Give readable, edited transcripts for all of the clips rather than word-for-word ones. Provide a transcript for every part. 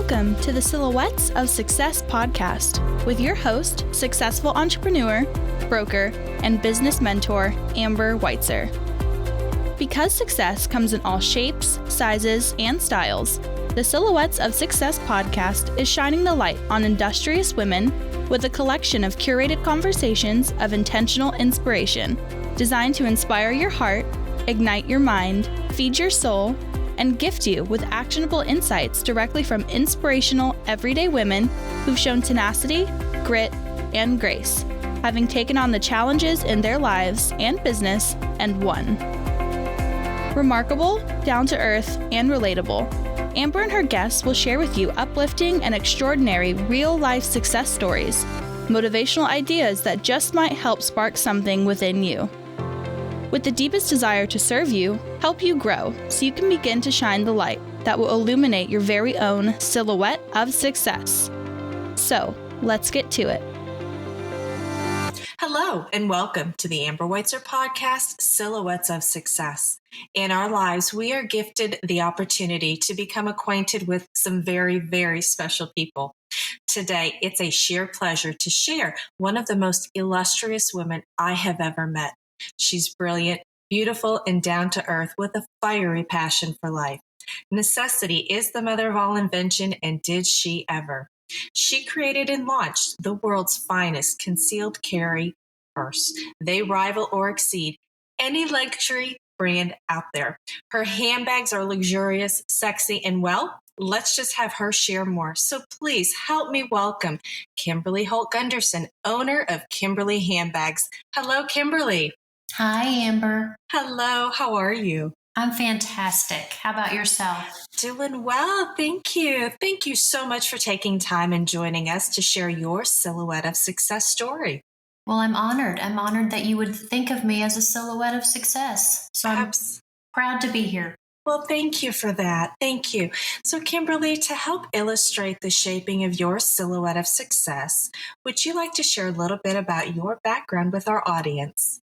Welcome to the Silhouettes of Success podcast with your host, successful entrepreneur, broker, and business mentor, Amber Weitzer. Because success comes in all shapes, sizes, and styles, the Silhouettes of Success podcast is shining the light on industrious women with a collection of curated conversations of intentional inspiration designed to inspire your heart, ignite your mind, feed your soul, and gift you with actionable insights directly from inspirational, everyday women who've shown tenacity, grit, and grace, having taken on the challenges in their lives and business and won. Remarkable, down-to-earth, and relatable, Amber and her guests will share with you uplifting and extraordinary real-life success stories, motivational ideas that just might help spark something within you. With the deepest desire to serve you, help you grow so you can begin to shine the light that will illuminate your very own silhouette of success. So, let's get to it. Hello, and welcome to the Amber Weitzer podcast, Silhouettes of Success. In our lives, we are gifted the opportunity to become acquainted with some very, very special people. Today, it's a sheer pleasure to share one of the most illustrious women I have ever met. She's brilliant, beautiful, and down to earth with a fiery passion for life. Necessity is the mother of all invention, and did she ever. She created and launched the world's finest concealed carry purse. They rival or exceed any luxury brand out there. Her handbags are luxurious, sexy, and well, let's just have her share more. So please help me welcome Kimberly Holt Gunderson, owner of Kimberly Handbags. Hello, Kimberly. Hi, Amber. Hello, how are you? I'm fantastic. How about yourself? Doing well, thank you. Thank you so much for taking time and joining us to share your Silhouette of Success story. Well, I'm honored. I'm honored that you would think of me as a silhouette of success. So I'm proud to be here. Well, thank you for that. Thank you. So, Kimberly, to help illustrate the shaping of your silhouette of success, would you like to share a little bit about your background with our audience?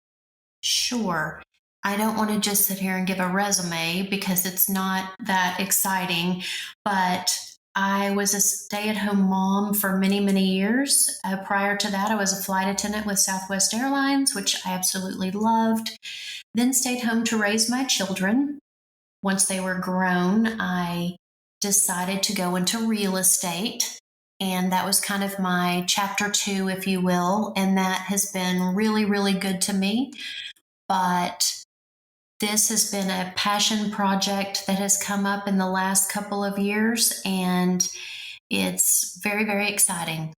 Sure. I don't want to just sit here and give a resume because it's not that exciting, but I was a stay-at-home mom for many, many years. Prior to that, I was a flight attendant with Southwest Airlines, which I absolutely loved. Then stayed home to raise my children. Once they were grown, I decided to go into real estate. And that was kind of my chapter 2, if you will. And that has been really, really good to me. But this has been a passion project that has come up in the last couple of years, and it's very, very exciting.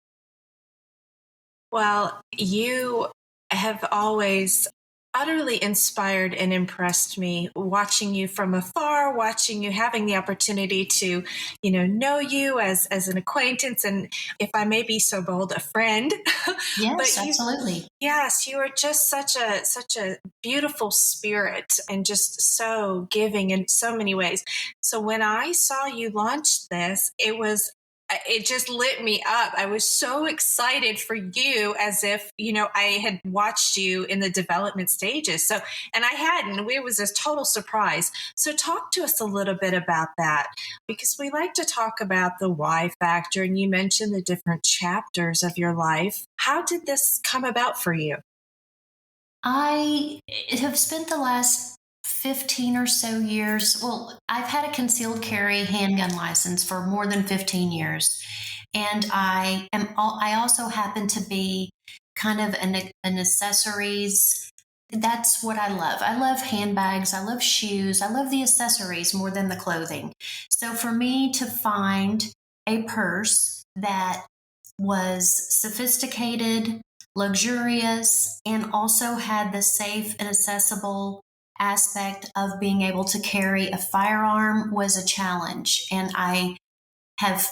Well, you have always utterly inspired and impressed me, watching you from afar, watching you, having the opportunity to, know you as an acquaintance, and if I may be so bold, a friend. Yes, absolutely. Yes, you are just such a beautiful spirit and just so giving in so many ways. So when I saw you launch this, it just lit me up. I was so excited for you, as if, I had watched you in the development stages. So, and I hadn't. It was a total surprise. So talk to us a little bit about that, because we like to talk about the why factor, and you mentioned the different chapters of your life. How did this come about for you? I have spent the last 15 or so years. Well, I've had a concealed carry handgun license for more than 15 years. And I also happen to be kind of an accessories. That's what I love. I love handbags. I love shoes. I love the accessories more than the clothing. So for me to find a purse that was sophisticated, luxurious, and also had the safe and accessible aspect of being able to carry a firearm was a challenge. And I have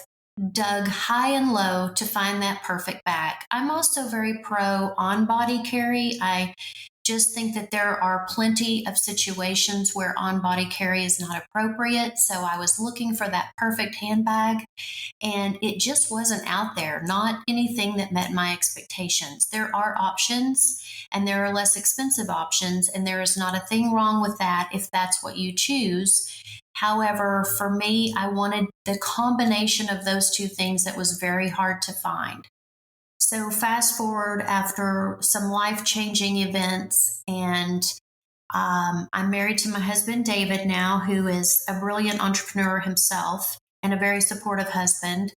dug high and low to find that perfect bag. I'm also very pro on-body carry. I just think that there are plenty of situations where on-body carry is not appropriate. So I was looking for that perfect handbag, and it just wasn't out there, not anything that met my expectations. There are options, and there are less expensive options, and there is not a thing wrong with that if that's what you choose. However, for me, I wanted the combination of those two things that was very hard to find. So fast forward after some life-changing events, and I'm married to my husband, David, now, who is a brilliant entrepreneur himself and a very supportive husband.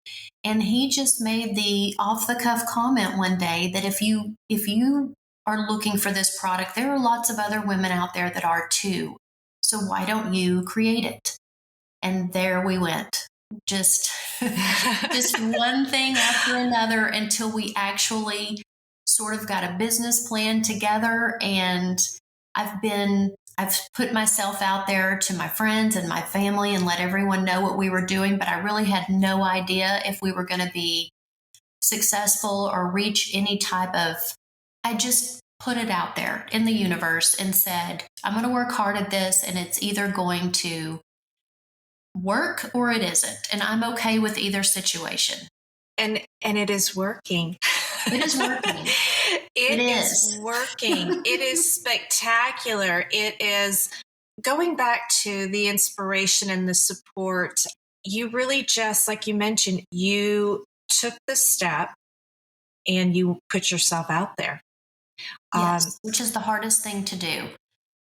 And he just made the off-the-cuff comment one day that if you are looking for this product, there are lots of other women out there that are too. So why don't you create it? And there we went. Just just one thing after another until we actually sort of got a business plan together. And I've put myself out there to my friends and my family and let everyone know what we were doing, but I really had no idea if we were going to be successful or reach any type of, I just put it out there in the universe and said, I'm going to work hard at this, and it's either going to work or it isn't. And I'm okay with either situation. And it is working. It is working. It is working. It is spectacular. It is going back to the inspiration and the support. You really just, like you mentioned, you took the step and you put yourself out there. Yes, which is the hardest thing to do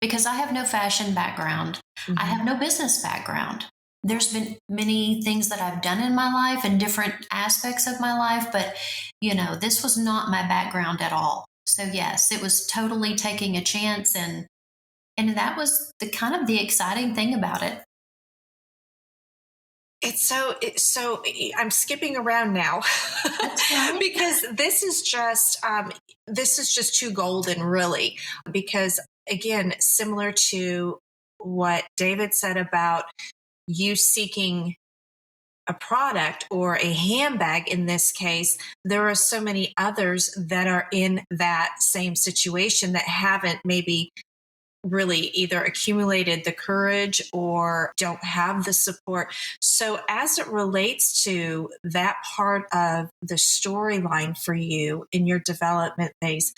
because I have no fashion background. Mm-hmm. I have no business background. There's been many things that I've done in my life and different aspects of my life, but this was not my background at all. So yes, it was totally taking a chance, and that was the exciting thing about it. It's so I'm skipping around now because this is just too golden, really, because again, similar to what David said about you seeking a product or a handbag in this case, there are so many others that are in that same situation that haven't maybe really either accumulated the courage or don't have the support. So as it relates to that part of the storyline for you in your development phase,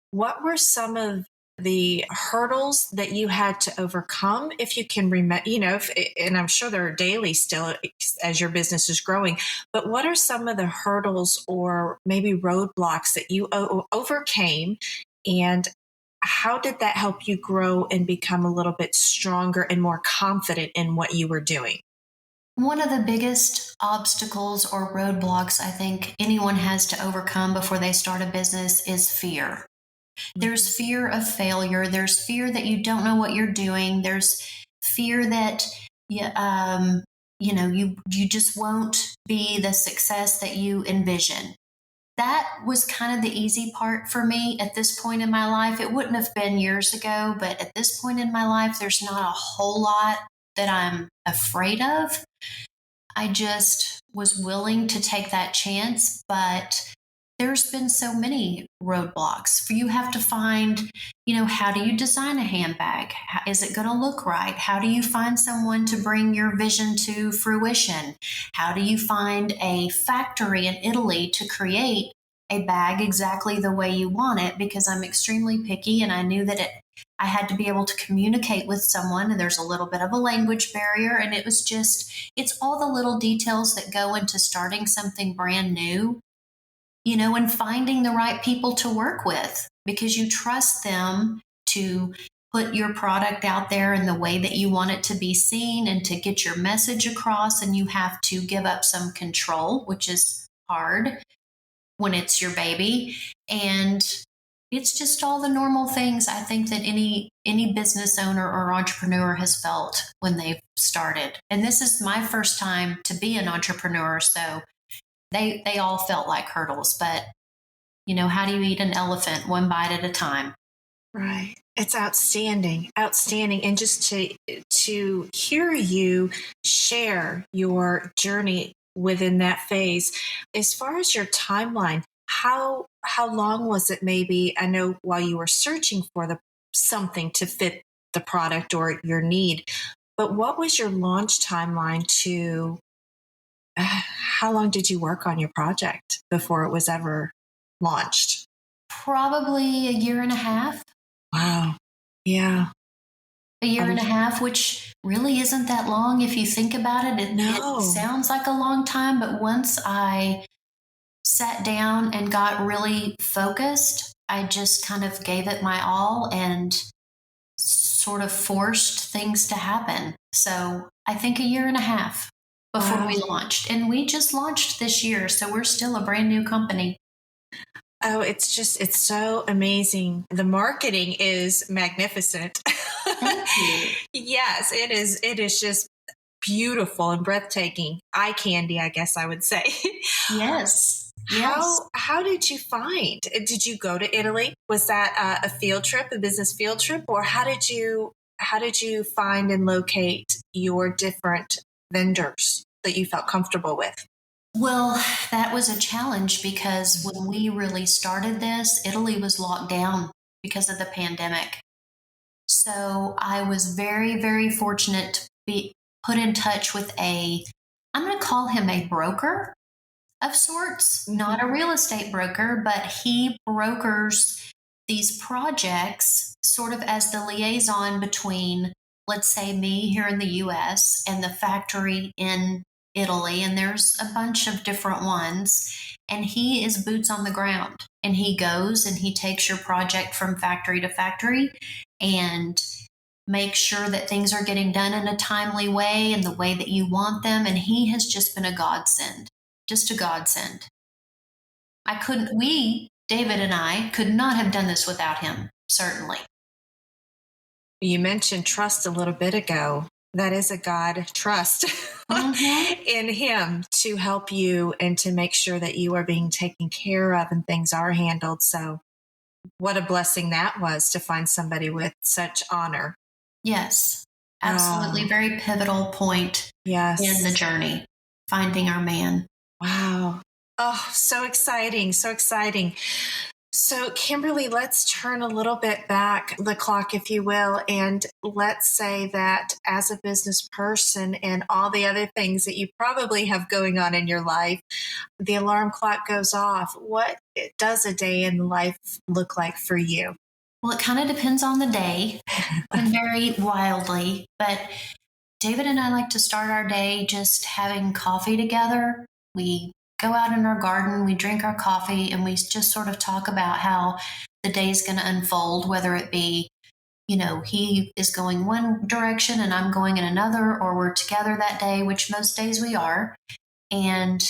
what were some of the hurdles that you had to overcome, if you can remember, and I'm sure there are daily still as your business is growing, but what are some of the hurdles or maybe roadblocks that you overcame, and how did that help you grow and become a little bit stronger and more confident in what you were doing? One of the biggest obstacles or roadblocks I think anyone has to overcome before they start a business is fear. There's fear of failure. There's fear that you don't know what you're doing. There's fear that you just won't be the success that you envision. That was kind of the easy part for me at this point in my life. It wouldn't have been years ago, but at this point in my life, there's not a whole lot that I'm afraid of. I just was willing to take that chance, but there's been so many roadblocks. You have to find, how do you design a handbag? Is it going to look right? How do you find someone to bring your vision to fruition? How do you find a factory in Italy to create a bag exactly the way you want it? Because I'm extremely picky, and I knew that I had to be able to communicate with someone, and there's a little bit of a language barrier. And it's all the little details that go into starting something brand new. And finding the right people to work with, because you trust them to put your product out there in the way that you want it to be seen and to get your message across. And you have to give up some control, which is hard when it's your baby. And it's just all the normal things I think that any business owner or entrepreneur has felt when they've started. And this is my first time to be an entrepreneur, so they all felt like hurdles, but how do you eat an elephant one bite at a time? Right. It's outstanding. And just to hear you share your journey within that phase, as far as your timeline, how long was it? Maybe, I know while you were searching for something to fit the product or your need, but what was your launch timeline to how long did you work on your project before it was ever launched? Probably a year and a half. Wow. Yeah. A year and a half, which really isn't that long if you think about it. It sounds like a long time, but once I sat down and got really focused, I just kind of gave it my all and sort of forced things to happen. So I think a year and a half before we launched. And we just launched this year, so we're still a brand new company. Oh, it's so amazing. The marketing is magnificent. Thank you. Yes, it is. It is just beautiful and breathtaking. Eye candy, I guess I would say. Yes. How did you find? Did you go to Italy? Was that a field trip, a business field trip, or how did you find and locate your different vendors that you felt comfortable with? Well, that was a challenge because when we really started this, Italy was locked down because of the pandemic. So I was very, very fortunate to be put in touch with I'm going to call him a broker of sorts, not a real estate broker, but he brokers these projects sort of as the liaison between, let's say, me here in the US and the factory in Italy. And there's a bunch of different ones. And he is boots on the ground. And he goes and he takes your project from factory to factory and make sure that things are getting done in a timely way and the way that you want them. And he has just been a godsend. Just a godsend. David and I, could not have done this without him, certainly. You mentioned trust a little bit ago. That is a God trust in him to help you and to make sure that you are being taken care of and things are handled. So what a blessing that was to find somebody with such honor. Yes, absolutely. Very pivotal point in the journey, finding our man. Wow. Oh, so exciting. So exciting. So, Kimberly, let's turn a little bit back the clock, if you will, and let's say that as a business person and all the other things that you probably have going on in your life, the alarm clock goes off. What does a day in life look like for you? Well, it kind of depends on the day and vary wildly, but David and I like to start our day just having coffee together. We go out in our garden, we drink our coffee, and we just sort of talk about how the day's going to unfold, whether it be, he is going one direction and I'm going in another, or we're together that day, which most days we are. And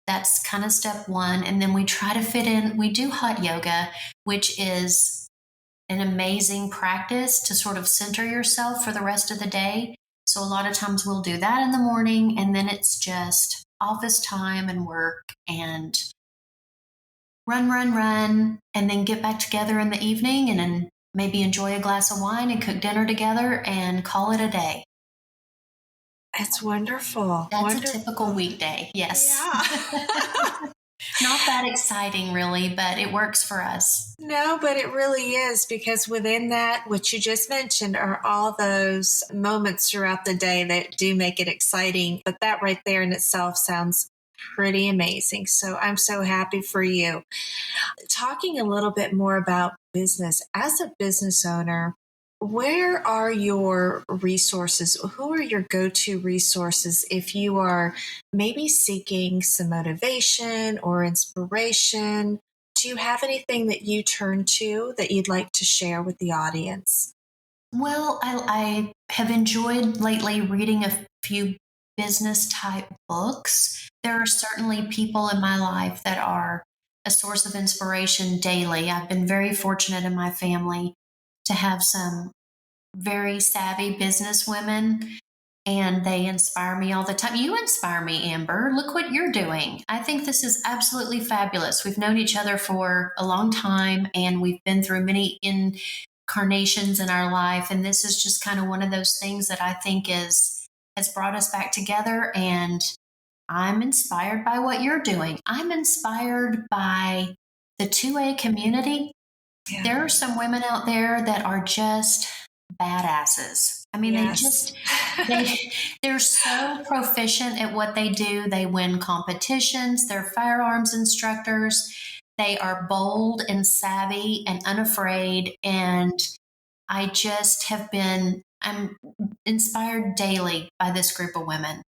that's kind of step one. And then we try to fit in, we do hot yoga, which is an amazing practice to sort of center yourself for the rest of the day. So a lot of times we'll do that in the morning, and then it's just office time and work and run, and then get back together in the evening and then maybe enjoy a glass of wine and cook dinner together and call it a day. That's wonderful. That's a typical weekday. Yes. Yeah. Not that exciting, really, but it works for us. No, but it really is, because within that, what you just mentioned are all those moments throughout the day that do make it exciting. But that right there in itself sounds pretty amazing. So I'm so happy for you. Talking a little bit more about business, as a business owner, where are your resources? Who are your go-to resources if you are maybe seeking some motivation or inspiration? Do you have anything that you turn to that you'd like to share with the audience? Well, I have enjoyed lately reading a few business type books. There are certainly people in my life that are a source of inspiration daily. I've been very fortunate in my family to have some very savvy business women, and they inspire me all the time. You inspire me, Amber. Look what you're doing. I think this is absolutely fabulous. We've known each other for a long time, and we've been through many incarnations in our life. And this is just kind of one of those things that I think has brought us back together. And I'm inspired by what you're doing. I'm inspired by the 2A community. Yeah. There are some women out there that are just badasses. I mean, yes. They're so proficient at what they do. They win competitions. They're firearms instructors. They are bold and savvy and unafraid. And I just have been I'm inspired daily by this group of women.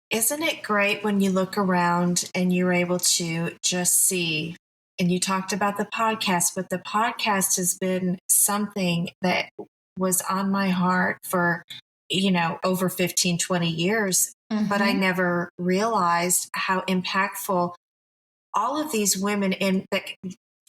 Isn't it great when you look around and you're able to just see? And you talked about the podcast, but the podcast has been something that was on my heart for, over 15, 20 years. Mm-hmm. But I never realized how impactful all of these women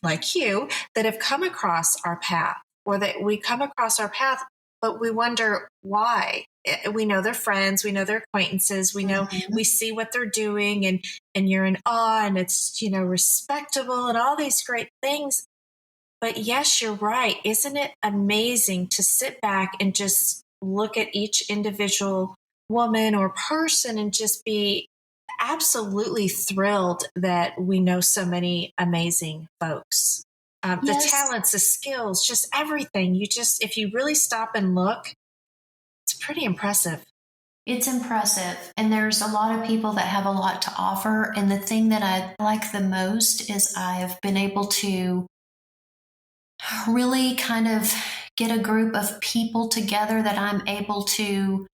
like you that have come across our path, or that we come across our path, but we wonder why. We know they're friends, we know they're acquaintances, we know, mm-hmm. we see what they're doing, and you're in awe, and it's, respectable and all these great things. But yes, you're right. Isn't it amazing to sit back and just look at each individual woman or person and just be absolutely thrilled that we know so many amazing folks. Yes. The talents, the skills, just everything. If you really stop and look, it's pretty impressive. It's impressive. And there's a lot of people that have a lot to offer. And the thing that I like the most is I've been able to really kind of get a group of people together that I'm able to,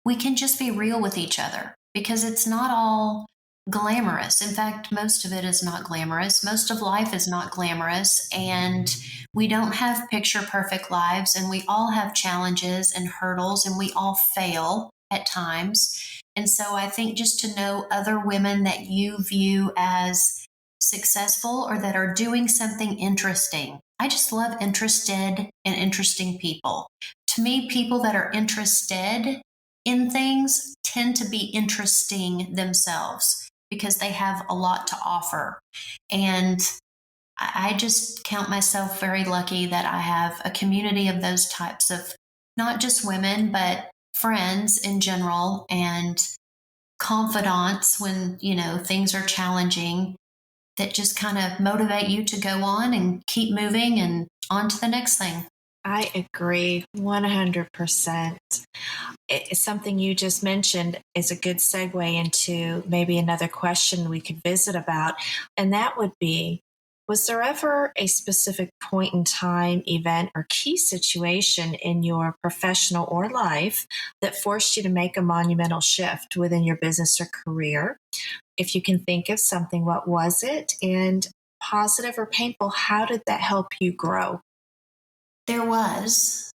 we can just be real with each other, because it's not all glamorous. In fact, most of it is not glamorous. Most of life is not glamorous, and we don't have picture perfect lives, and we all have challenges and hurdles, and we all fail at times. And so I think just to know other women that you view as successful or that are doing something interesting. I just love interested and interesting people. To me, people that are interested in things tend to be interesting themselves because they have a lot to offer. And I just count myself very lucky that I have a community of those types of not just women, but friends in general, and confidants when, things are challenging, that just kind of motivate you to go on and keep moving and on to the next thing. I agree 100%. It's something you just mentioned is a good segue into maybe another question we could visit about. And that would be, was there ever a specific point in time, event, or key situation in your professional or life that forced you to make a monumental shift within your business or career? If you can think of something, what was it? And positive or painful, how did that help you grow? There was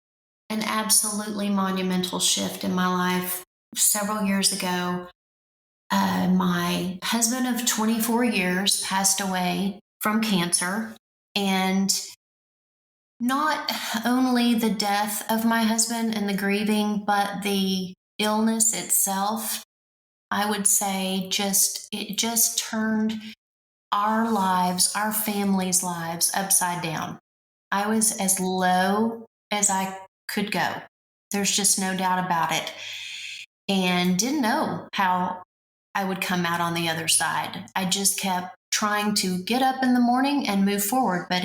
an absolutely monumental shift in my life several years ago. My husband of 24 years passed away from cancer, and not only the death of my husband and the grieving, but the illness itself, I would say it just turned our lives, our family's lives upside down. I was as low as I could go. There's just no doubt about it. And didn't know how I would come out on the other side. I just kept trying to get up in the morning and move forward. But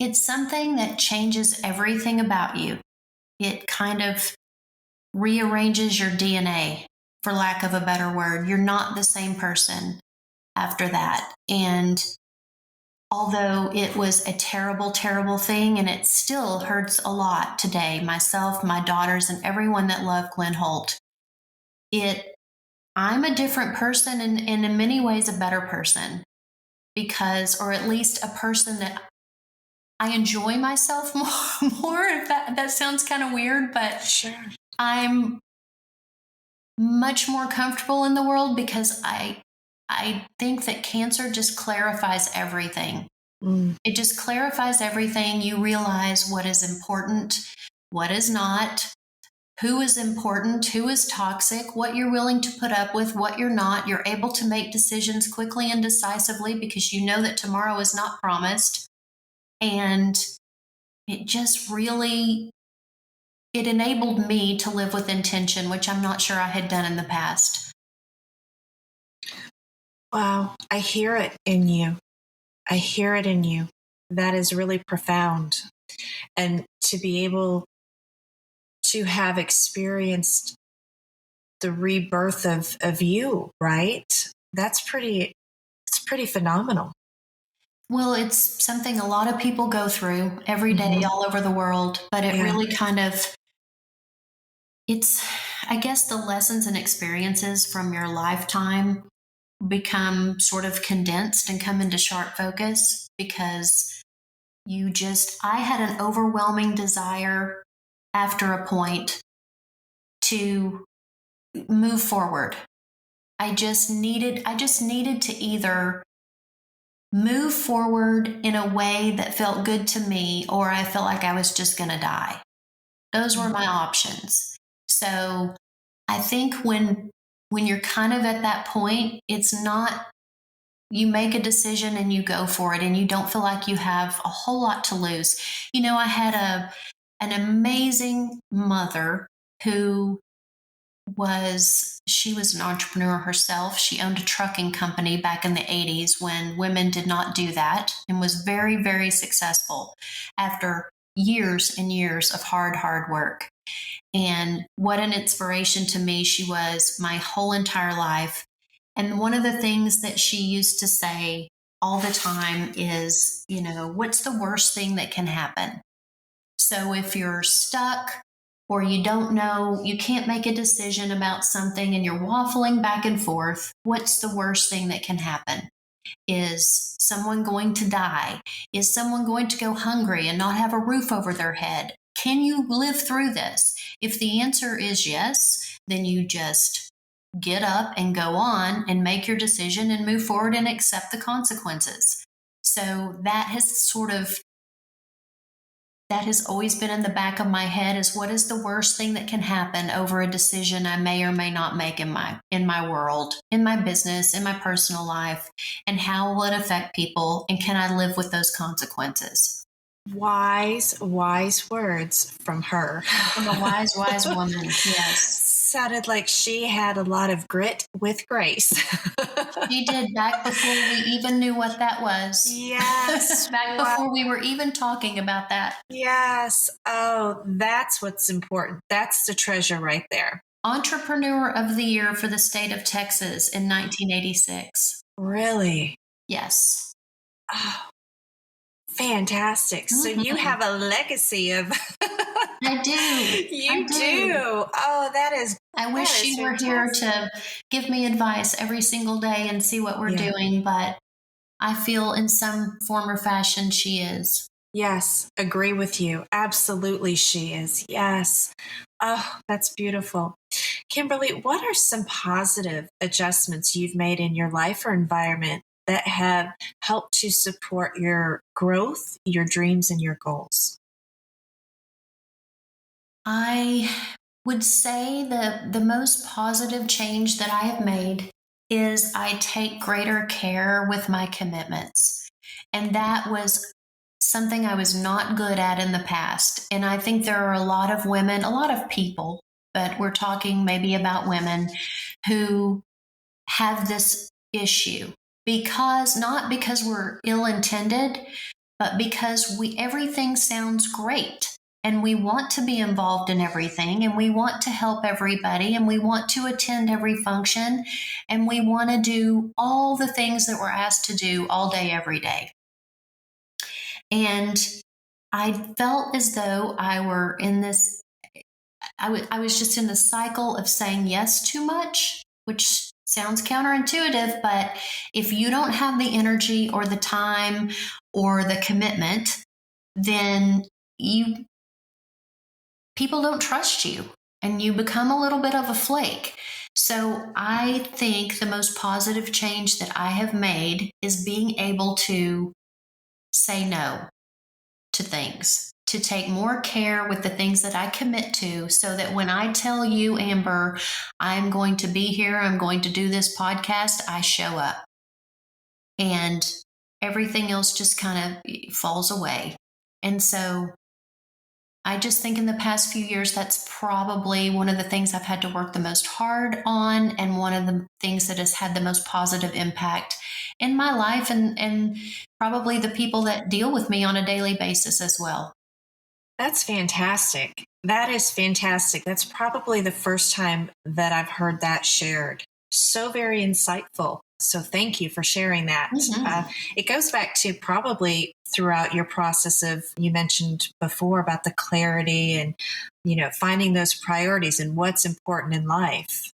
it's something that changes everything about you. It kind of rearranges your DNA, for lack of a better word. You're not the same person after that. And although it was a terrible, terrible thing, and it still hurts a lot today, myself, my daughters, and everyone that loved Glenn Holt, I'm a different person, and in many ways a better person, because, or at least a person that I enjoy myself more. If that sounds kind of weird, but sure. I'm much more comfortable in the world because I think that cancer just clarifies everything. It just clarifies everything. You realize what is important, what is not, who is important, who is toxic, what you're willing to put up with, what you're not. You're able to make decisions quickly and decisively because you know that tomorrow is not promised. And it just really, it enabled me to live with intention, which I'm not sure I had done in the past. Wow, I hear it in you. I hear it in you. That is really profound. And to be able to have experienced the rebirth of you, right? It's pretty phenomenal. Well, it's something a lot of people go through every day all over the world, but it really kind of, it's, I guess the lessons and experiences from your lifetime become sort of condensed and come into sharp focus because I had an overwhelming desire after a point to move forward. I just needed to either move forward in a way that felt good to me, or I felt like I was just going to die. Those were my options. So I think when you're kind of at that point, it's not, you make a decision and you go for it and you don't feel like you have a whole lot to lose. I had an amazing mother who she was an entrepreneur herself. She owned a trucking company back in the 80s when women did not do that, and was very, very successful after years and years of hard work. And what an inspiration to me she was my whole entire life. And one of the things that she used to say all the time is, what's the worst thing that can happen? So if you're stuck, or you don't know, you can't make a decision about something and you're waffling back and forth, what's the worst thing that can happen? Is someone going to die? Is someone going to go hungry and not have a roof over their head? Can you live through this? If the answer is yes, then you just get up and go on and make your decision and move forward and accept the consequences. So that has always been in the back of my head, is what is the worst thing that can happen over a decision I may or may not make in my world, in my business, in my personal life, and how will it affect people, and can I live with those consequences? Wise words from her. From a wise woman, yes. Sounded like she had a lot of grit with grace. She did, back before we even knew what that was. Yes. Back before we were even talking about that. Yes. Oh, that's what's important. That's the treasure right there. Entrepreneur of the Year for the state of Texas in 1986. Really? Yes. Oh, fantastic. So you have a legacy of... I do. You do. Oh, that is... I wish she were here to give me advice every single day and see what we're doing, but I feel in some form or fashion she is. Yes, agree with you. Absolutely she is. Yes. Oh, that's beautiful. Kimberly, what are some positive adjustments you've made in your life or environment that have helped to support your growth, your dreams, and your goals? I would say the most positive change that I have made is I take greater care with my commitments. And that was something I was not good at in the past. And I think there are a lot of women, a lot of people, but we're talking maybe about women who have this issue, not because we're ill-intended, but because everything sounds great. And we want to be involved in everything, and we want to help everybody, and we want to attend every function, and we want to do all the things that we're asked to do all day, every day. And I felt as though I was just in the cycle of saying yes too much, which sounds counterintuitive, but if you don't have the energy or the time or the commitment, then people don't trust you and you become a little bit of a flake. So I think the most positive change that I have made is being able to say no to things, to take more care with the things that I commit to, so that when I tell you, Amber, I'm going to be here, I'm going to do this podcast, I show up. And everything else just kind of falls away. And so I just think in the past few years, that's probably one of the things I've had to work the most hard on, and one of the things that has had the most positive impact in my life, and probably the people that deal with me on a daily basis as well. That's fantastic. That is fantastic. That's probably the first time that I've heard that shared. So very insightful. So thank you for sharing that. Mm-hmm. It goes back to probably throughout your process of, you mentioned before about the clarity and, finding those priorities and what's important in life.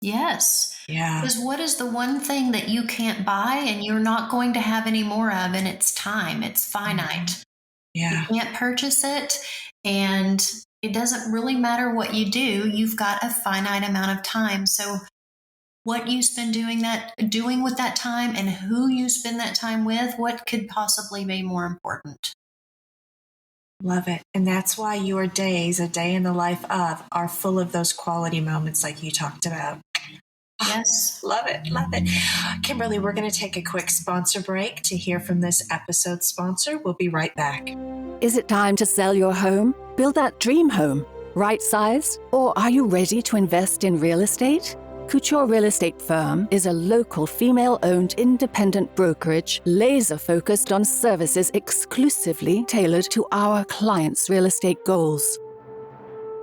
Yes. Yeah. Because what is the one thing that you can't buy and you're not going to have any more of? And it's time, it's finite. You Yeah. can't purchase it. And it doesn't really matter what you do, you've got a finite amount of time. So, what you spend doing with that time and who you spend that time with, what could possibly be more important? Love it. And that's why your days, a day in the life of, are full of those quality moments like you talked about. Yes. Love it. Love it. Kimberly, we're going to take a quick sponsor break to hear from this episode's sponsor. We'll be right back. Is it time to sell your home? Build that dream home? Right size? Or are you ready to invest in real estate? Couture Real Estate Firm is a local female-owned independent brokerage laser-focused on services exclusively tailored to our clients' real estate goals.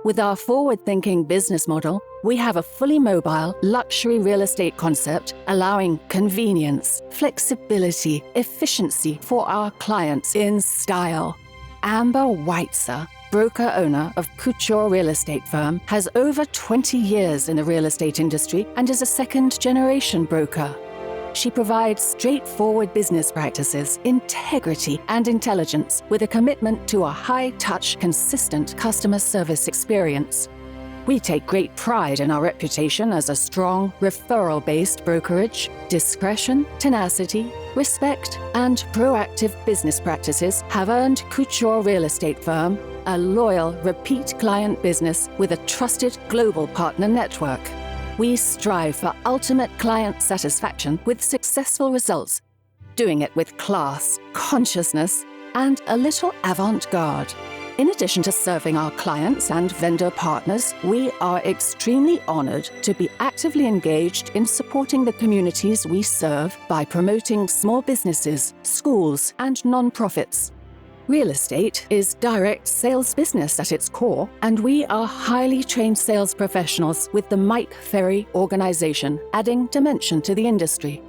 With our forward-thinking business model, we have a fully mobile, luxury real estate concept allowing convenience, flexibility, efficiency for our clients in style. Amber Weitzer, broker-owner of Couture Real Estate Firm, has over 20 years in the real estate industry and is a second-generation broker. She provides straightforward business practices, integrity, and intelligence with a commitment to a high-touch, consistent customer service experience. We take great pride in our reputation as a strong, referral-based brokerage. Discretion, tenacity, respect, and proactive business practices have earned Couture Real Estate Firm a loyal, repeat client business with a trusted global partner network. We strive for ultimate client satisfaction with successful results, doing it with class, consciousness, and a little avant-garde. In addition to serving our clients and vendor partners, we are extremely honored to be actively engaged in supporting the communities we serve by promoting small businesses, schools, and nonprofits. Real estate is direct sales business at its core, and we are highly trained sales professionals with the Mike Ferry organization, adding dimension to the industry.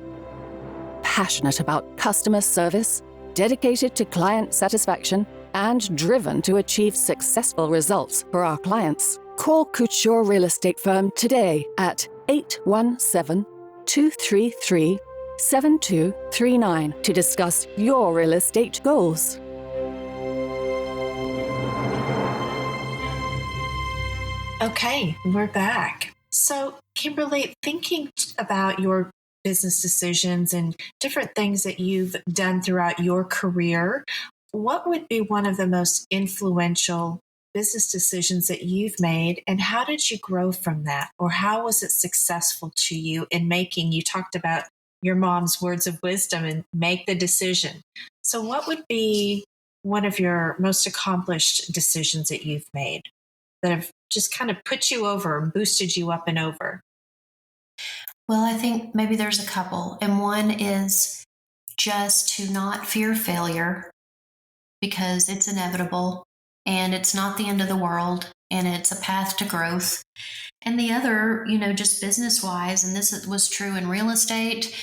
Passionate about customer service, dedicated to client satisfaction, and driven to achieve successful results for our clients. Call Couture Real Estate Firm today at 817-233-7239 to discuss your real estate goals. Okay, we're back. So, Kimberly, thinking about your business decisions and different things that you've done throughout your career, what would be one of the most influential business decisions that you've made, and how did you grow from that? Or how was it successful to you in making, you talked about your mom's words of wisdom and make the decision. So what would be one of your most accomplished decisions that you've made that have just kind of put you over and boosted you up and over? Well, I think maybe there's a couple. And one is just to not fear failure because it's inevitable and it's not the end of the world and it's a path to growth. And the other, just business wise, and this was true in real estate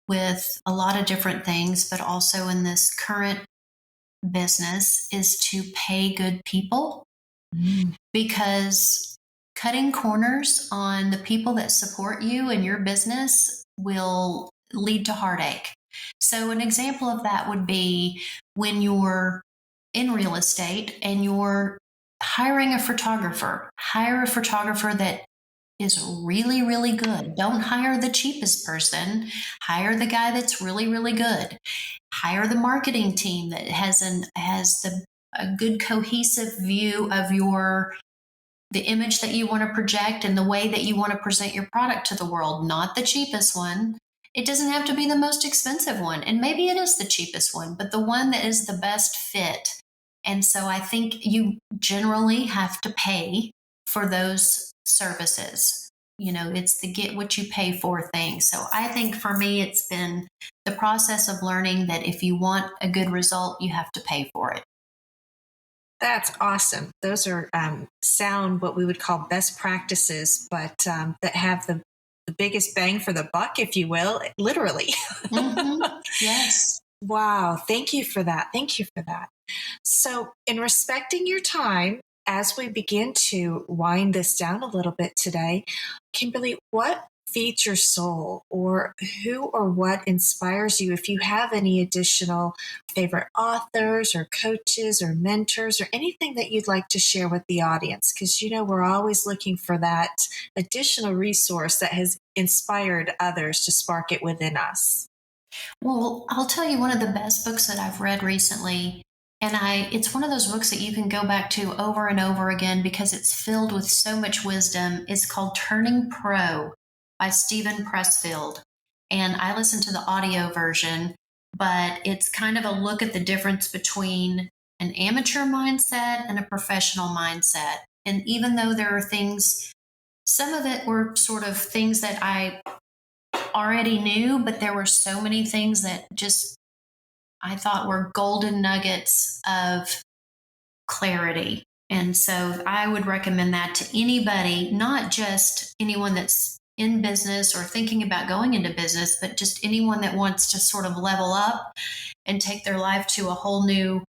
with a lot of different things, but also in this current business, is to pay good people. Because cutting corners on the people that support you and your business will lead to heartache. So an example of that would be when you're in real estate and you're hiring a photographer. Hire a photographer that is really, really good. Don't hire the cheapest person. Hire the guy that's really, really good. Hire the marketing team that has a good cohesive view of the image that you want to project and the way that you want to present your product to the world, not the cheapest one. It doesn't have to be the most expensive one. And maybe it is the cheapest one, but the one that is the best fit. And so I think you generally have to pay for those services. It's the get what you pay for thing. So I think for me, it's been the process of learning that if you want a good result, you have to pay for it. That's awesome. Those are sound what we would call best practices, but that have the the biggest bang for the buck, if you will, literally. Mm-hmm. Yes. Wow. Thank you for that. Thank you for that. So, in respecting your time, as we begin to wind this down a little bit today, Kimberly, what feeds your soul, or who or what inspires you? If you have any additional favorite authors or coaches or mentors or anything that you'd like to share with the audience, because we're always looking for that additional resource that has inspired others to spark it within us. Well, I'll tell you one of the best books that I've read recently. And it's one of those books that you can go back to over and over again because it's filled with so much wisdom. It's called Turning Pro by Stephen Pressfield. And I listened to the audio version, but it's kind of a look at the difference between an amateur mindset and a professional mindset. And even though there are things, some of it were sort of things that I already knew, but there were so many things that just I thought were golden nuggets of clarity. And so I would recommend that to anybody, not just anyone that's in business or thinking about going into business, but just anyone that wants to sort of level up and take their life to a whole new,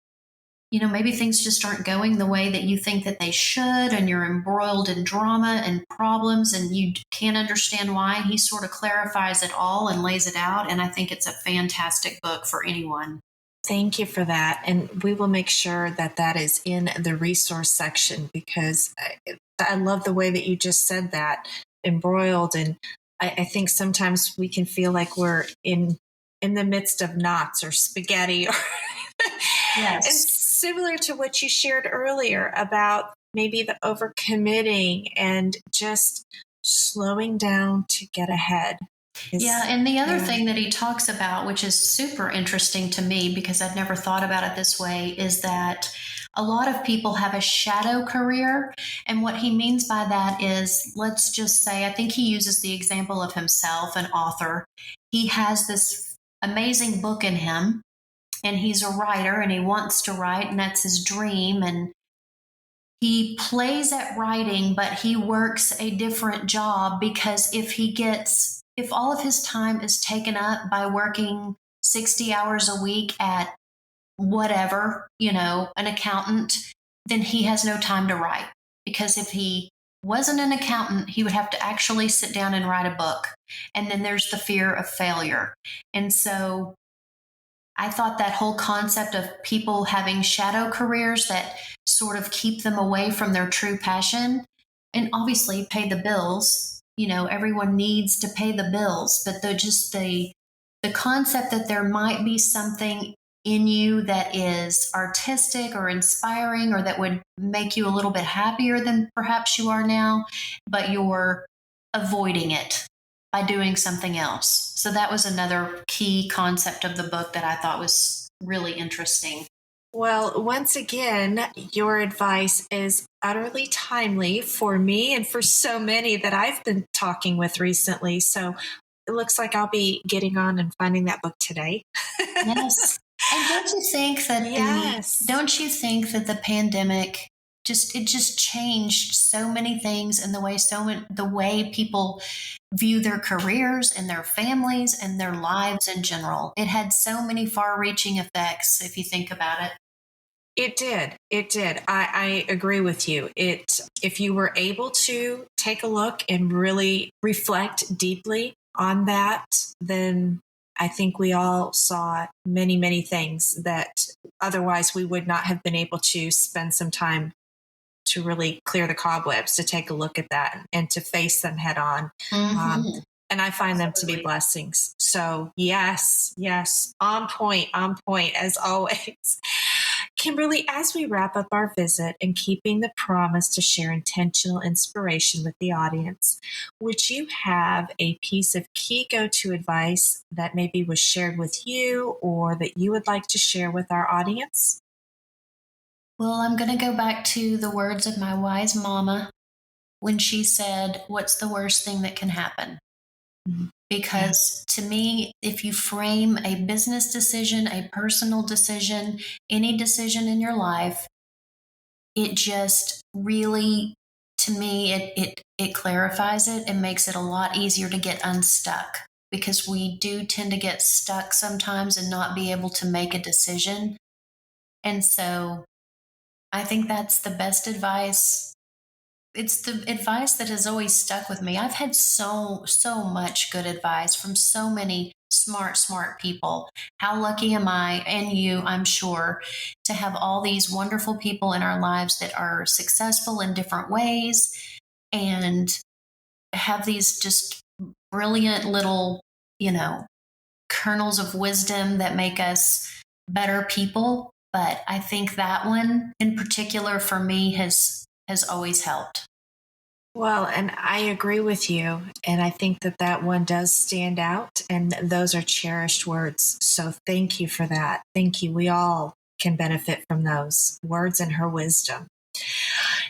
maybe things just aren't going the way that you think that they should, and you're embroiled in drama and problems and you can't understand why. He sort of clarifies it all and lays it out. And I think it's a fantastic book for anyone. Thank you for that. And we will make sure that that is in the resource section, because I love the way that you just said that, embroiled. And I think sometimes we can feel like we're in the midst of knots or spaghetti. Yes. And similar to what you shared earlier about maybe the overcommitting and just slowing down to get ahead. And the other thing that he talks about, which is super interesting to me because I'd never thought about it this way, is that a lot of people have a shadow career. And what he means by that is, let's just say, I think he uses the example of himself, an author. He has this amazing book in him, and he's a writer and he wants to write, and that's his dream. And he plays at writing, but he works a different job because if all of his time is taken up by working 60 hours a week at whatever, an accountant, then he has no time to write. Because if he wasn't an accountant, he would have to actually sit down and write a book. And then there's the fear of failure. And so I thought that whole concept of people having shadow careers that sort of keep them away from their true passion, and obviously pay the bills. Everyone needs to pay the bills, but the concept that there might be something in you that is artistic or inspiring, or that would make you a little bit happier than perhaps you are now, but you're avoiding it by doing something else. So that was another key concept of the book that I thought was really interesting. Well, once again, your advice is utterly timely for me and for so many that I've been talking with recently. So it looks like I'll be getting on and finding that book today. Yes. And don't you think that the pandemic just changed so many things, and the way people view their careers and their families and their lives in general? It had so many far-reaching effects if you think about it. It did. It did. I agree with you. If you were able to take a look and really reflect deeply on that, then I think we all saw many, many things that otherwise we would not have been able to spend some time to really clear the cobwebs, to take a look at that and to face them head on. Mm-hmm. And I find them to be blessings. So yes, on point as always. Kimberly, as we wrap up our visit and keeping the promise to share intentional inspiration with the audience, would you have a piece of key go-to advice that maybe was shared with you or that you would like to share with our audience? Well, I'm going to go back to the words of my wise mama when she said, "What's the worst thing that can happen?" Mm-hmm. Because to me, if you frame a business decision, a personal decision, any decision in your life, it just really, to me, it clarifies it and makes it a lot easier to get unstuck, because we do tend to get stuck sometimes and not be able to make a decision. And so I think that's the best advice. It's the advice that has always stuck with me. I've had so much good advice from so many smart people. How lucky am I, and you, I'm sure, to have all these wonderful people in our lives that are successful in different ways and have these just brilliant little, kernels of wisdom that make us better people. But I think that one in particular for me has always helped. Well, and I agree with you. And I think that one does stand out. And those are cherished words. So thank you for that. Thank you. We all can benefit from those words and her wisdom.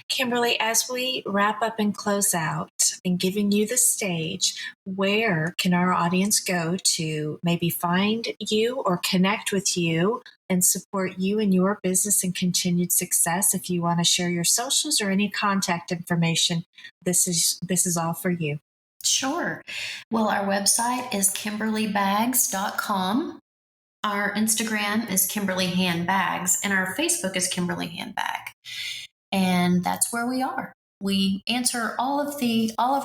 Kimberly, as we wrap up and close out and giving you the stage, where can our audience go to maybe find you or connect with you and support you in your business and continued success? If you want to share your socials or any contact information, this is all for you. Sure. Well, our website is kimberlybags.com. Our Instagram is Kimberly Handbags, and our Facebook is Kimberly Handbag. And that's where we are. We answer all of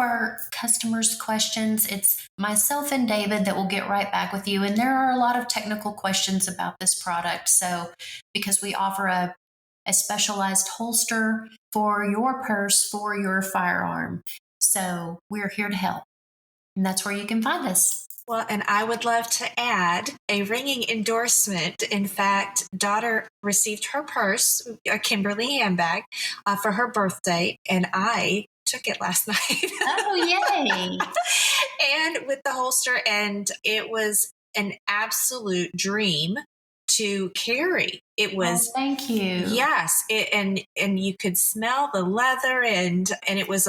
our customers' questions. It's myself and David that will get right back with you. And there are a lot of technical questions about this product. So because we offer a specialized holster for your purse, for your firearm. So we're here to help. And that's where you can find us. Well, and I would love to add a ringing endorsement. In fact, daughter received her purse, a Kimberly handbag, for her birthday, and I took it last night. Oh, yay. And with the holster, and it was an absolute dream to carry. It was. Oh, thank you. Yes, and you could smell the leather, and it was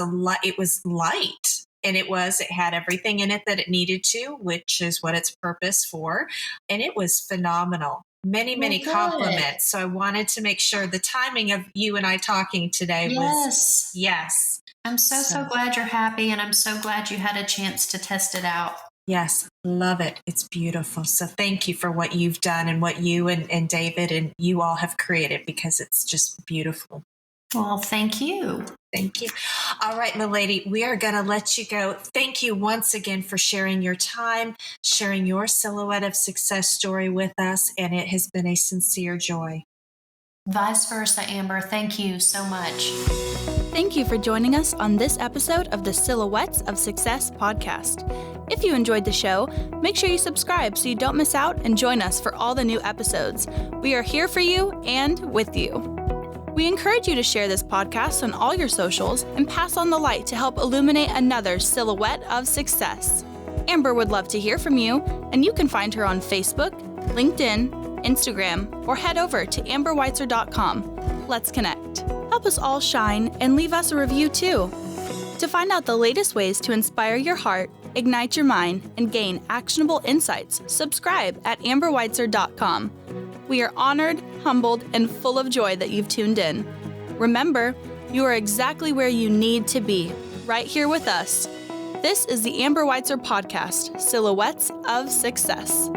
light. And it had everything in it that it needed to, which is what its purpose for. And it was phenomenal. Many compliments. So I wanted to make sure the timing of you and I talking today was. Yes. I'm so glad you're happy. And I'm so glad you had a chance to test it out. Yes. Love it. It's beautiful. So thank you for what you've done and what you and David and you all have created, because it's just beautiful. Well, thank you. Thank you. All right, my lady, we are going to let you go. Thank you once again for sharing your time, sharing your Silhouette of Success story with us, and it has been a sincere joy. Vice versa, Amber. Thank you so much. Thank you for joining us on this episode of the Silhouettes of Success podcast. If you enjoyed the show, make sure you subscribe so you don't miss out and join us for all the new episodes. We are here for you and with you. We encourage you to share this podcast on all your socials and pass on the light to help illuminate another Silhouette of Success. Amber would love to hear from you, and you can find her on Facebook, LinkedIn, Instagram, or head over to amberweitzer.com. Let's connect. Help us all shine and leave us a review too. To find out the latest ways to inspire your heart, ignite your mind, and gain actionable insights, subscribe at amberweitzer.com. We are honored, humbled, and full of joy that you've tuned in. Remember, you are exactly where you need to be, right here with us. This is the Amber Weitzer podcast, Silhouettes of Success.